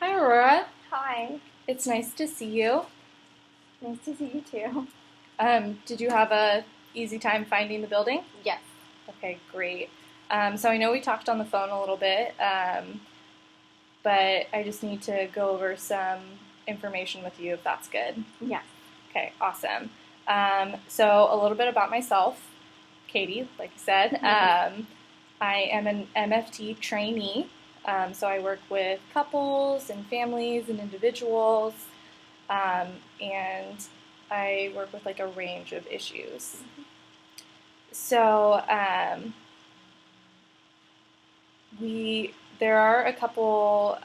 Hi, Aurora. Hi. It's nice to see you. Nice to see you too. Did you have a easy time finding the building? Yes. Okay, great. So I know we talked on the phone a little bit, but I just need to go over some information with you if that's good. Yes. Okay, awesome. So a little bit about myself, Katie, like you said. I am an MFT trainee, so I work with couples and families and individuals, and I work with like a range of issues. So there are a couple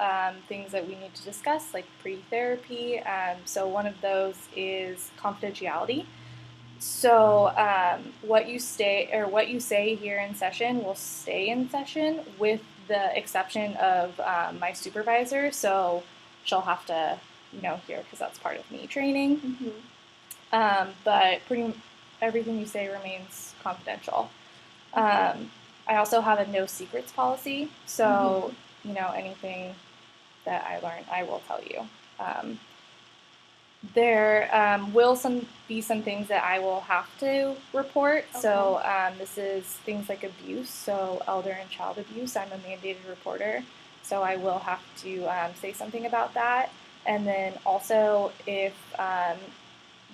things that we need to discuss, like pre-therapy. So one of those is confidentiality. So what you say here in session will stay in session, with the exception of my supervisor. So she'll have to, hear, because that's part of me training. But pretty everything you say remains confidential. I also have a no secrets policy, so anything that I learn, I will tell you. There will be some things that I will have to report. Okay. So this is things like abuse, so elder and child abuse. I'm a mandated reporter, so I will have to say something about that. And then also if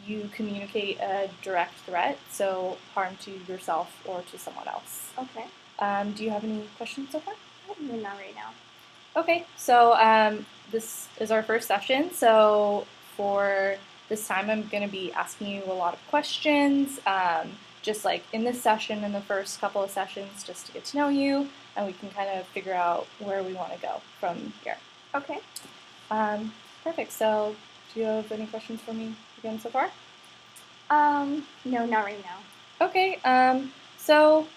you communicate a direct threat, so harm to yourself or to someone else. Okay. Do you have any questions so far? Not right now. Okay, so this is our first session, so for this time I'm going to be asking you a lot of questions, just like in this session, in the first couple of sessions, just to get to know you, and we can kind of figure out where we want to go from here. Okay. Perfect, so do you have any questions for me again so far? No, not right now. Okay, so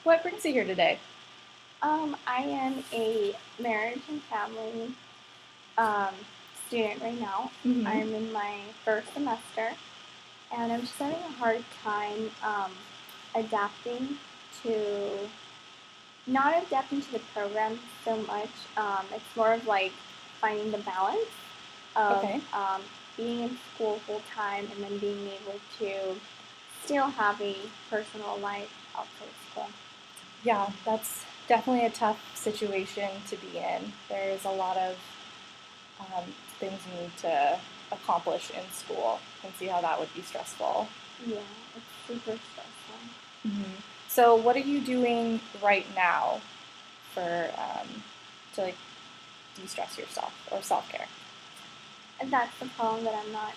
what brings you here today? I am a marriage and family student right now. Mm-hmm. I'm in my first semester, and I'm just having a hard time adapting to, not adapting to the program so much. It's more of like finding the balance of Okay. Being in school full time and then being able to still have a personal life outside of school. Yeah, that's definitely a tough situation to be in. There's a lot of things you need to accomplish in school. You can see how that would be stressful. Yeah, it's super stressful. Mm-hmm. So, what are you doing right now for to like de-stress yourself or self-care? And that's the problem, that I'm not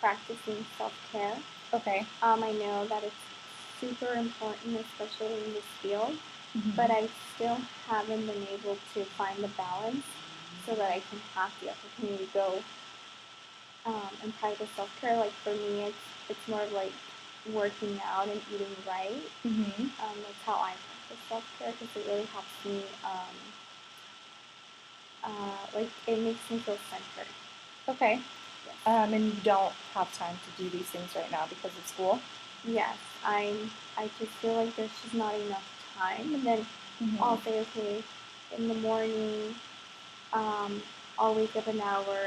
practicing self-care. Okay. I know that it's super important, especially in this field, but I still haven't been able to find the balance so that I can have the opportunity to go and practice self-care. Like for me, it's more of like working out and eating right. That's how I practice self-care, because it really helps me. Like it makes me feel centered. Okay. Yes. And you don't have time to do these things right now because of school? Yes, I just feel like there's just not enough time, and then I'll say, okay, in the morning, I'll wake up an hour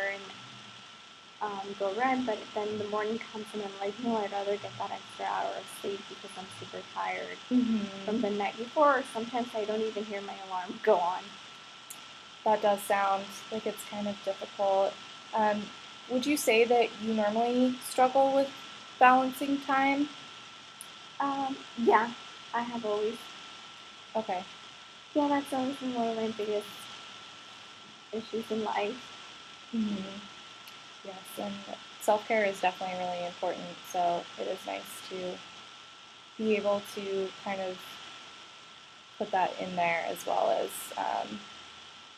and go run, but then the morning comes and I'm like, no, I'd rather get that extra hour of sleep because I'm super tired from the night before, or sometimes I don't even hear my alarm go on. That does sound like it's kind of difficult. Would you say that you normally struggle with balancing time? Yeah, I have always. Okay. Yeah, that's always been one of my biggest issues in life. Yes, and self-care is definitely really important, so it is nice to be able to kind of put that in there, as well as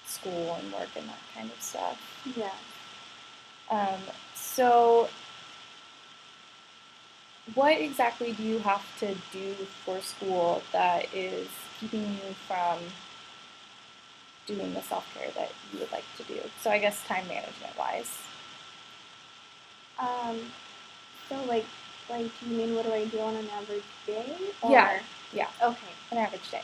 school and work and that kind of stuff. Yeah. So what exactly do you have to do for school that is keeping you from doing the self-care that you would like to do? So I guess time management wise. So like you mean, what do I do on an average day? Or? Yeah. Okay. An average day.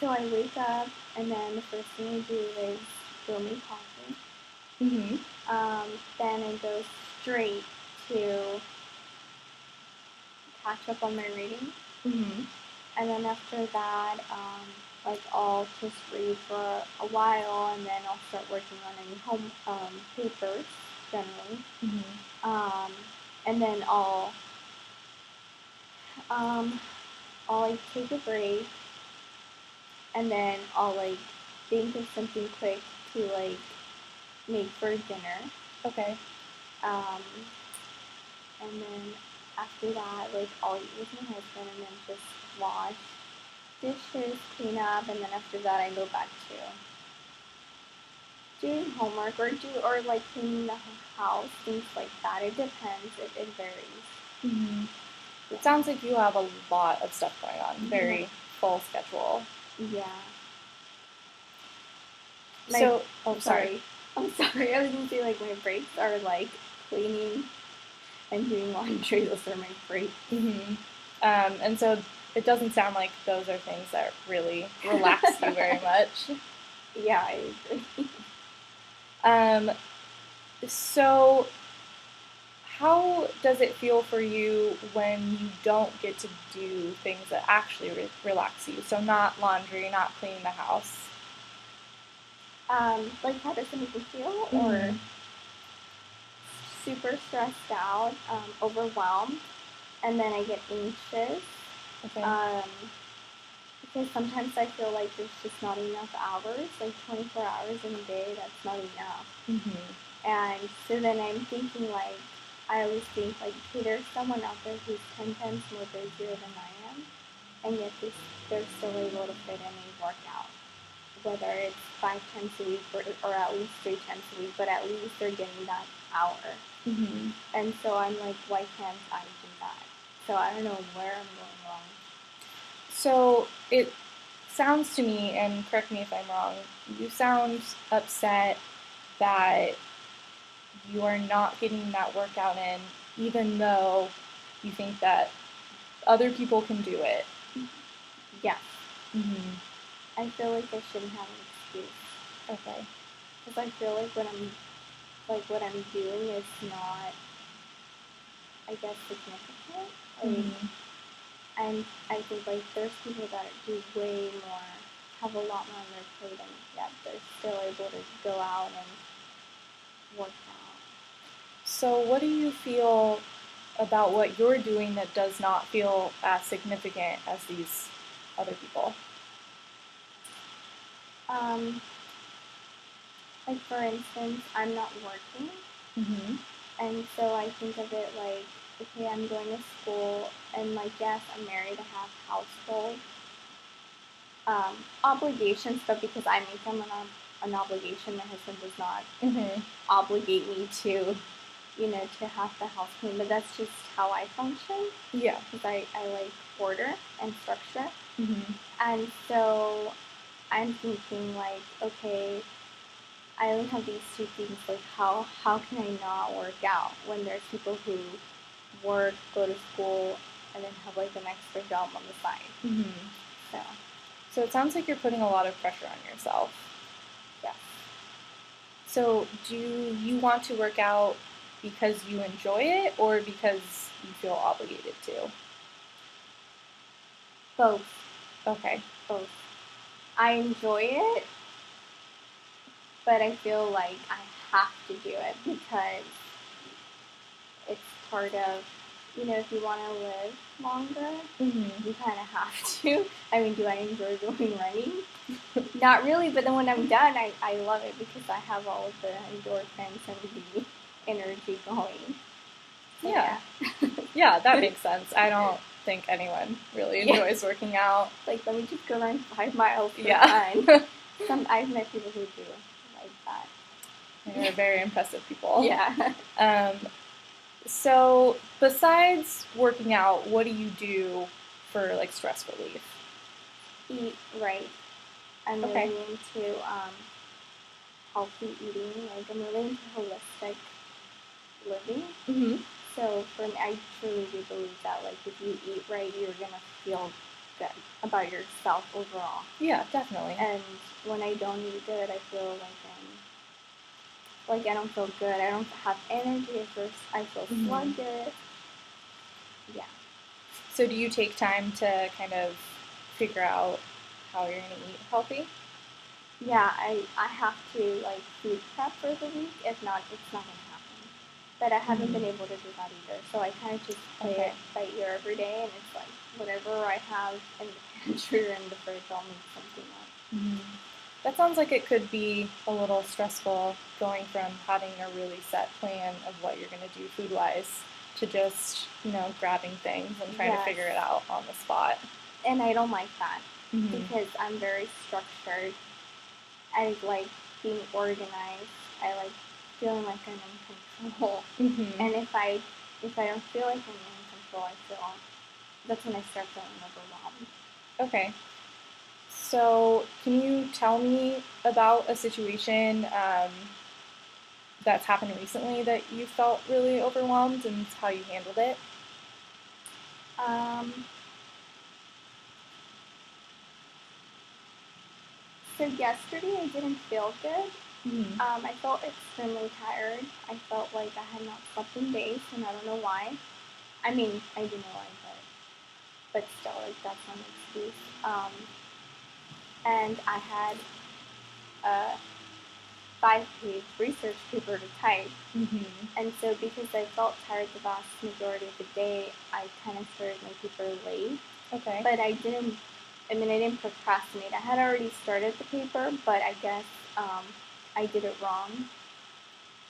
So I wake up, and then the first thing I do is brew me coffee. Then I go straight to catch up on my reading. And then after that, like I'll just read for a while, and then I'll start working on any home papers generally. And then I'll like take a break, and then I'll like think of something quick to like make for dinner. Okay. And then after that, like I'll eat with my husband, and then just wash dishes, clean up, and then after that I go back to doing homework or like cleaning the house, things like that. It depends. It varies. It sounds like you have a lot of stuff going on. Very full schedule. Yeah. Sorry. I'm sorry. I was gonna say like my breaks are like cleaning and doing laundry. Those are my breaks. And so it doesn't sound like those are things that really relax you very much. Yeah, I agree. So how does it feel for you when you don't get to do things that actually relax you? So not laundry, not cleaning the house. Like how does it make me feel? Or super stressed out, overwhelmed, and then I get anxious. Okay. Because sometimes I feel like there's just not enough hours, like 24 hours in a day, that's not enough. And so then I'm thinking like, I always think like, okay, there's someone out there who's 10 times more busier than I am, and yet they're still able to fit in a workout. Whether it's 5 times a week or at least 3 times a week, but at least they're getting that hour. And so I'm like, why can't I do that? So I don't know where I'm going wrong. So it sounds to me, and correct me if I'm wrong, you sound upset that you are not getting that workout in, even though you think that other people can do it. Yeah. I feel like I shouldn't have an excuse. Okay. Because I feel like what I'm doing is not, I guess, significant. And I think like there's people that do way more, have a lot more on their plate, and yet they're still able to go out and work out. So what do you feel about what you're doing that does not feel as significant as these other people? Like for instance, I'm not working, and so I think of it like, okay, I'm going to school, and like, yes, I'm married, I have household obligations, but because I make them an obligation, my husband does not obligate me to, to have the house clean. But that's just how I function. Yeah. Because I like order and structure. And so I'm thinking like, okay, I only have these two things. Like, how can I not work out when there's people who work, go to school, and then have like an extra job on the side? So it sounds like you're putting a lot of pressure on yourself. Yes. So do you want to work out because you enjoy it or because you feel obligated to? Both. Okay. Both. I enjoy it, but I feel like I have to do it because it's part of, if you want to live longer, you kind of have to. I mean, do I enjoy going running? Not really, but then when I'm done, I love it because I have all of the endorphins and the energy going. So, yeah. Yeah, that makes sense. I don't think anyone really enjoys working out. Like, let me just go run 5 miles for fun. I've met people who do like that. They're very impressive people. Yeah. So, besides working out, what do you do for, like, stress relief? Eat right. I'm really into healthy eating. Like, I'm really into holistic living. So, for me, I truly do believe that, like, if you eat right, you're going to feel good about yourself overall. Yeah, definitely. And when I don't eat good, I feel like I don't feel good. I don't have energy. I feel sluggish. Yeah. So do you take time to kind of figure out how you're going to eat healthy? Yeah, I have to like food prep for the week. If not, it's not gonna happen. But I haven't been able to do that either. So I kind of just play it by ear every day, and it's like whatever I have in the pantry or in the fridge, I'll make something up. That sounds like it could be a little stressful going from having a really set plan of what you're going to do food-wise to just, grabbing things and trying to figure it out on the spot. And I don't like that because I'm very structured. I like being organized. I like feeling like I'm in control. And if I don't feel like I'm in control, that's when I start feeling overwhelmed. Okay. So can you tell me about a situation that's happened recently that you felt really overwhelmed and how you handled it? So yesterday I didn't feel good. I felt extremely tired. I felt like I had not slept in days, and I don't know why. I mean, I do know why, but still, like that's not an excuse. And I had a 5-page research paper to type, and so because I felt tired the vast majority of the day, I kind of started my paper late. Okay. But I didn't procrastinate. I had already started the paper, but I guess I did it wrong.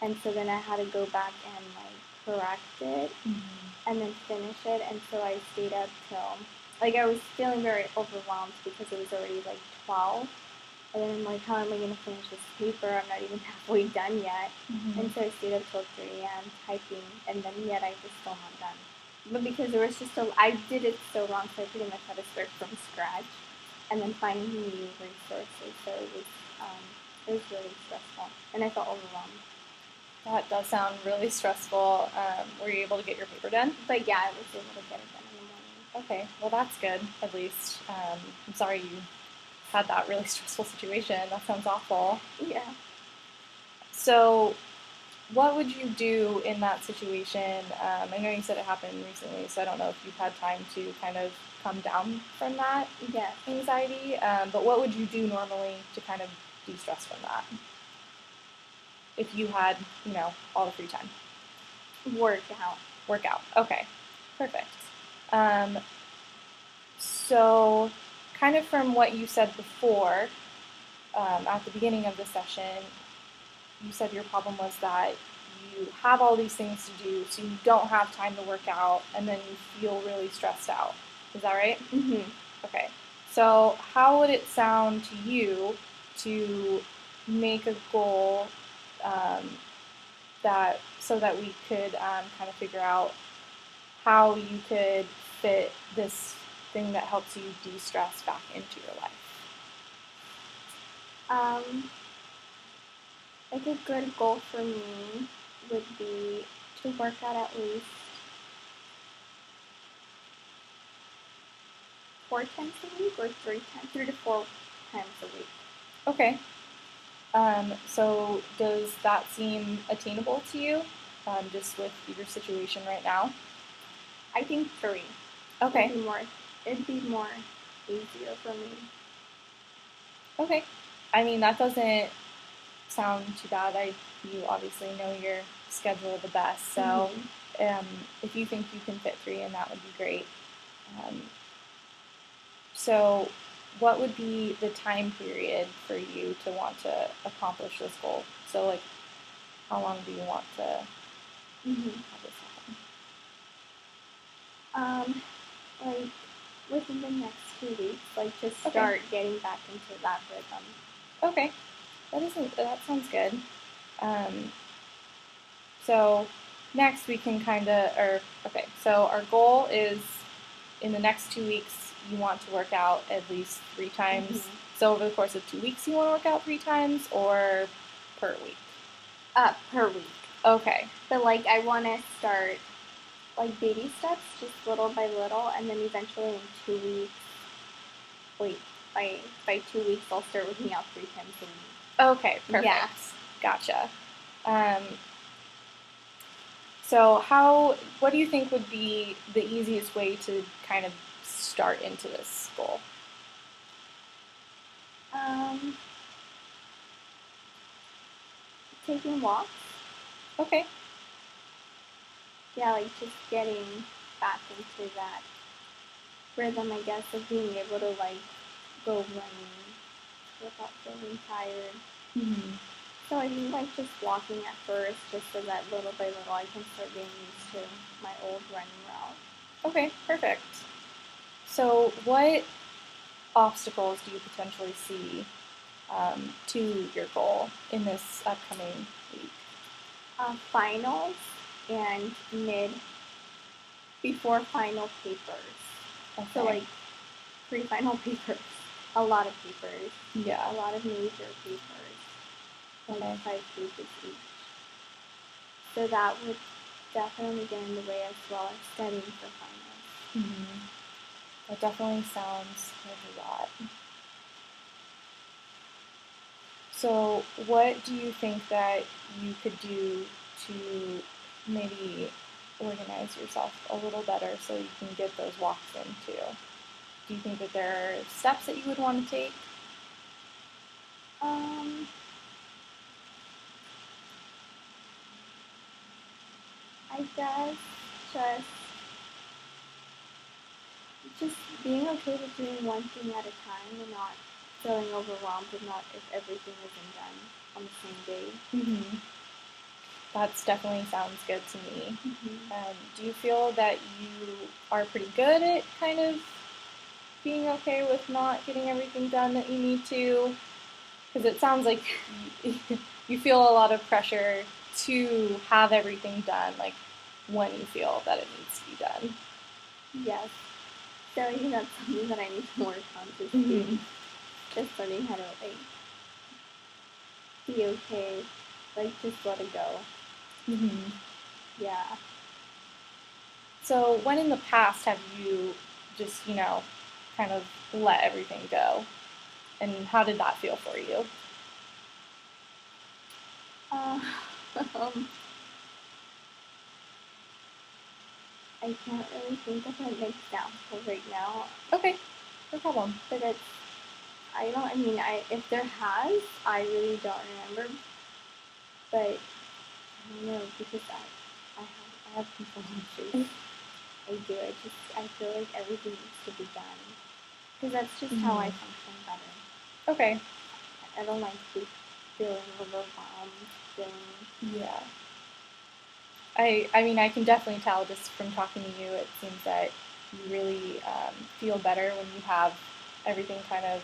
And so then I had to go back and correct it and then finish it. And so I stayed up till, I was feeling very overwhelmed because it was already 12. And then I'm like, how am I going to finish this paper? I'm not even halfway done yet. And so I stayed up till 3 a.m. typing, and then yet I was still not done. But because there was I did it so wrong, so I pretty much had to start from scratch and then finding new resources. So it was really stressful, and I felt overwhelmed. That does sound really stressful. Were you able to get your paper done? But yeah, I was able to get it done in the morning. Okay, well that's good, at least. I'm sorry you had that really stressful situation. That sounds awful. Yeah. So what would you do in that situation? I know you said it happened recently, so I don't know if you've had time to kind of come down from that anxiety, but what would you do normally to kind of de-stress from that? If you had, all the free time. Work out. Okay, perfect. So kind of from what you said before, at the beginning of the session, you said your problem was that you have all these things to do, so you don't have time to work out, and then you feel really stressed out. Is that right? Okay. So how would it sound to you to make a goal so that we could kind of figure out how you could fit this thing that helps you de-stress back into your life? A good goal for me would be to work out at least 4 times a week or 3 to 4 times a week. Okay. So does that seem attainable to you, just with your situation right now? I think 3. Okay. It'd be more easier for me. Okay. I mean, that doesn't sound too bad. You obviously know your schedule the best, so if you think you can fit 3 in, that would be great. So what would be the time period for you to want to accomplish this goal? So, how long do you want to have this happen? Within the next 2 weeks, just start getting back into that rhythm. Okay, that sounds good. So next we can so our goal is in the next 2 weeks you want to work out at least 3 times. So over the course of 2 weeks you want to work out 3 times, or per week? Per week. Okay. But I want to start baby steps, just little by little, and then eventually in 2 weeks wait, by 2 weeks, I'll start working out 3 times a week. Okay, perfect. Yeah. Gotcha. So what do you think would be the easiest way to kind of start into this goal? Taking walks. Okay. Yeah, like just getting back into that rhythm, I guess, of being able to like go running without feeling tired. Mm-hmm. So I think like just walking at first, just so that little by little I can start getting used to my old running route. Okay, perfect. So what obstacles do you potentially see to your goal in this upcoming week? Finals and before final papers. Okay. So like pre-final papers, a lot of papers. Yeah. A lot of major papers, like Okay. 5 pages each. So that would definitely get in the way as well as studying for finals. Mm-hmm. That definitely sounds like a lot. So what do you think that you could do to maybe organize yourself a little better so you can get those walks in too? Do you think that there are steps that you would want to take? I guess just being okay with doing one thing at a time and not feeling overwhelmed and not if everything isn't done on the same day. Mm-hmm. That definitely sounds good to me. Mm-hmm. Do you feel that you are pretty good at kind of being okay with not getting everything done that you need to? Because it sounds like you feel a lot of pressure to have everything done, like when you feel that it needs to be done. Yes. So I think that's something that I need to work on, just learning how to like be okay, like just let it go. Mm-hmm. Yeah. So when in the past have you just, kind of let everything go? And how did that feel for you? Um, I can't really think of an example right now. Okay, no problem. But if there has, I really don't remember. But I don't know, because I have control issues. I do. I feel like everything needs to be done. Because that's just how I function better. Okay. I don't like feeling overwhelmed, Yeah. I mean, I can definitely tell just from talking to you, it seems that you really feel better when you have everything kind of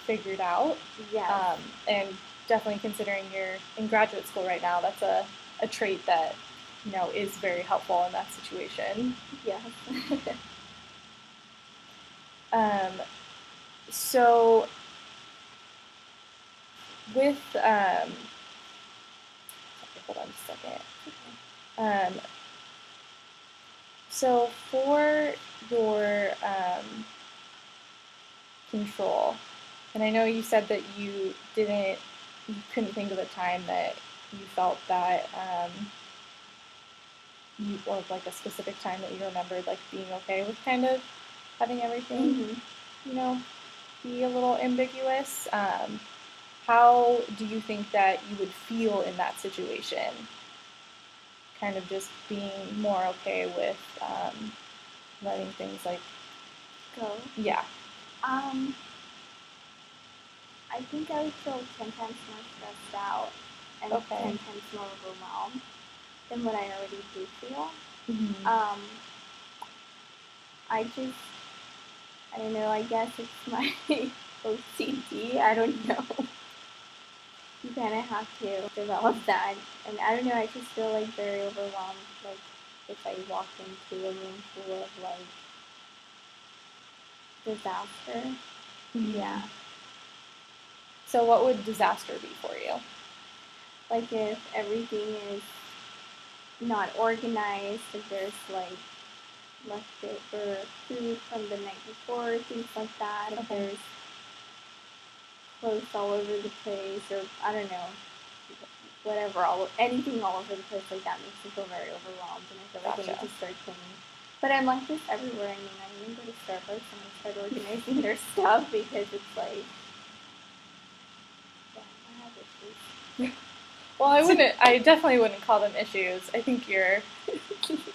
figured out. Yes. And definitely considering you're in graduate school right now, that's a trait that, is very helpful in that situation. Yes. So with, hold on just a second. So for your control, and I know you said that you couldn't think of a time that you felt that or like a specific time that you remembered like being okay with kind of having everything, be a little ambiguous. How do you think that you would feel in that situation? Kind of just being more okay with letting things like Go. Yeah. I think I would feel 10 times more stressed out and 10 times more overwhelmed than what I already do feel. Mm-hmm. I don't know, I guess it's my OCD, I don't know. You kind of have to develop that. And I don't know, I just feel like very overwhelmed, like if I walk into a room full of like disaster. Mm-hmm. Yeah. So what would disaster be for you? Like if everything is not organized, if there's like leftover food from the night before, things like that. If there's clothes all over the place, or I don't know, whatever, anything all over the place like that makes me feel very overwhelmed, and I feel like I need to start cleaning. But I'm like this everywhere. I mean, I even go to Starbucks and I start organizing their stuff because it's like, yeah, I have issues. Well, I definitely wouldn't call them issues. I think you're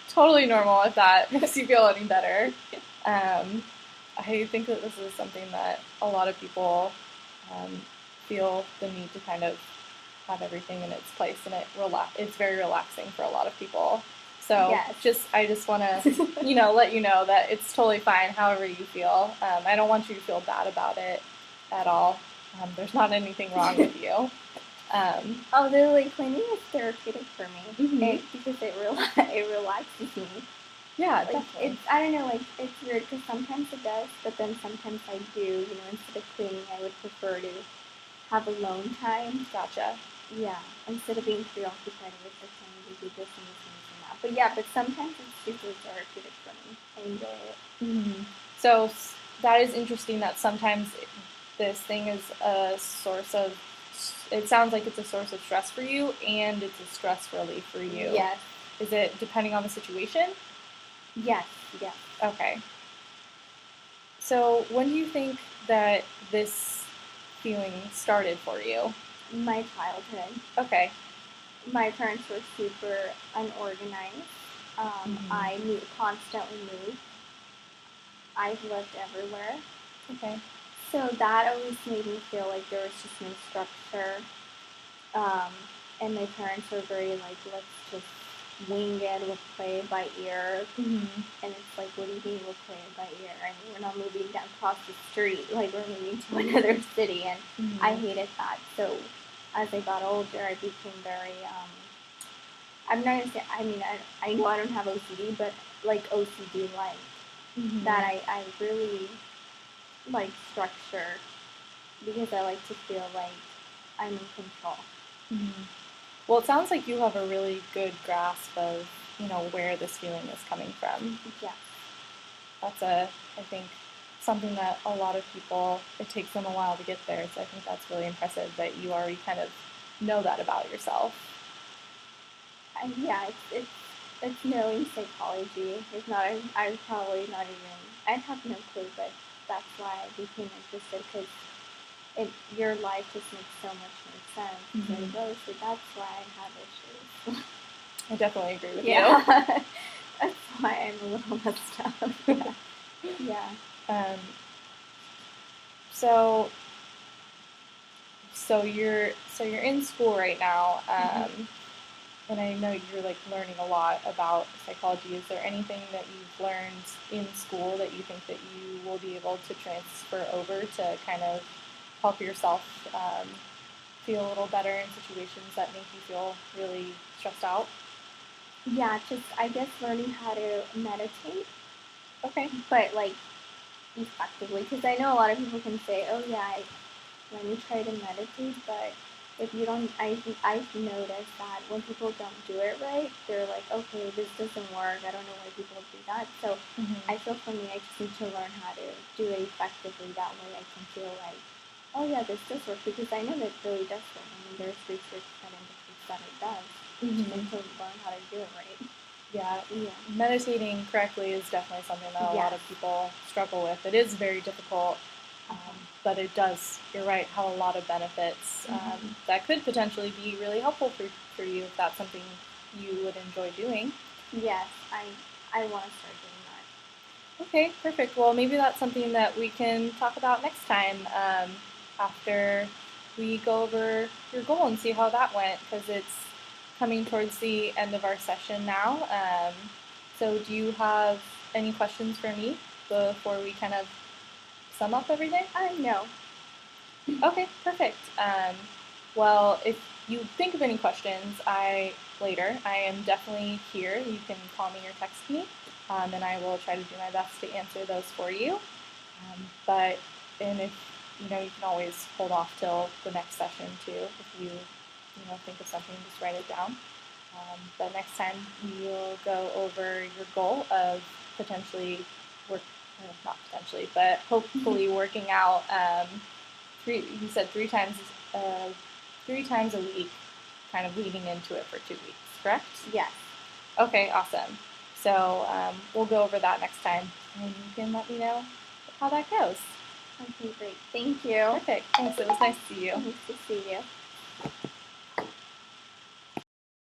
totally normal if that makes you feel any better. I think that this is something that a lot of people feel the need to kind of have everything in its place, and it's very relaxing for a lot of people. So yes. I just want to, let you know that it's totally fine however you feel. I don't want you to feel bad about it at all. There's not anything wrong with you. Literally cleaning is therapeutic for me because it relaxes me. Yeah, like, definitely. I don't know, like, it's weird because sometimes it does, but then sometimes I do, instead of cleaning, I would prefer to have alone time. Gotcha. Yeah, instead of being preoccupied with the trying to do this and this and that. But yeah, but sometimes it's super therapeutic for me. I enjoy it. Mm-hmm. So that is interesting that sometimes this thing is a source of, it sounds like it's a source of stress for you and it's a stress relief for you. Yes. Is it depending on the situation? Yes, yes. Okay. So when do you think that this feeling started for you? My childhood. Okay. My parents were super unorganized. I constantly moved. I've lived everywhere. Okay. So that always made me feel like there was just no structure. And my parents were very like, let's just wing it, we'll play it by ear. And it's like, what do you mean we'll play it by ear? I mean, we're not moving down across the street, like we're moving to another city. And I hated that. So as I got older, I became very, I'm not gonna say, I mean, I know I don't have OCD, but like OCD like. That I really like structure because I like to feel like I'm in control. Well, it sounds like you have a really good grasp of, where this feeling is coming from. Yeah. That's I think, something that a lot of people, it takes them a while to get there. So I think that's really impressive that you already kind of know that about yourself. Yeah, it's knowing psychology. It's not. I probably not even. I'd have no clue, but that's why I became interested because your life just makes so much more sense. Like, oh, so that's why I have issues. I definitely agree with you. That's why I'm a little messed up. Yeah. So you're in school right now. And I know you're like learning a lot about psychology. Is there anything that you've learned in school that you think that you will be able to transfer over to kind of help yourself feel a little better in situations that make you feel really stressed out? Yeah, just I guess learning how to meditate. Okay. But like effectively, because I know a lot of people can say, "Oh yeah, let me try to meditate," but if you don't, I've noticed that when people don't do it right, they're like, okay, this doesn't work. I don't know why people do that. So I feel for me, I just need to learn how to do it effectively. That way I can feel like, oh yeah, this does work because I know that it really does work. I mean, there's research that indicates that it does. To learn how to do it right. Yeah. Meditating correctly is definitely something that a lot of people struggle with. It is very difficult. But it does, you're right, have a lot of benefits that could potentially be really helpful for you if that's something you would enjoy doing. Yes, I want to start doing that. Okay, perfect. Well, maybe that's something that we can talk about next time after we go over your goal and see how that went, because it's coming towards the end of our session now. So do you have any questions for me before we kind of sum up everything? No. Okay, perfect. Well, if you think of any questions, I am definitely here. You can call me or text me, and I will try to do my best to answer those for you. And if you can always hold off till the next session too. If you think of something, just write it down. But next time we'll go over your goal of potentially not potentially, but hopefully working out You said 3 times a week, kind of leading into it for 2 weeks, correct? Yes. Okay, awesome. So we'll go over that next time, and you can let me know how that goes. Okay, great. Thank you. Perfect. Thanks. It was nice to see you. Nice to see you.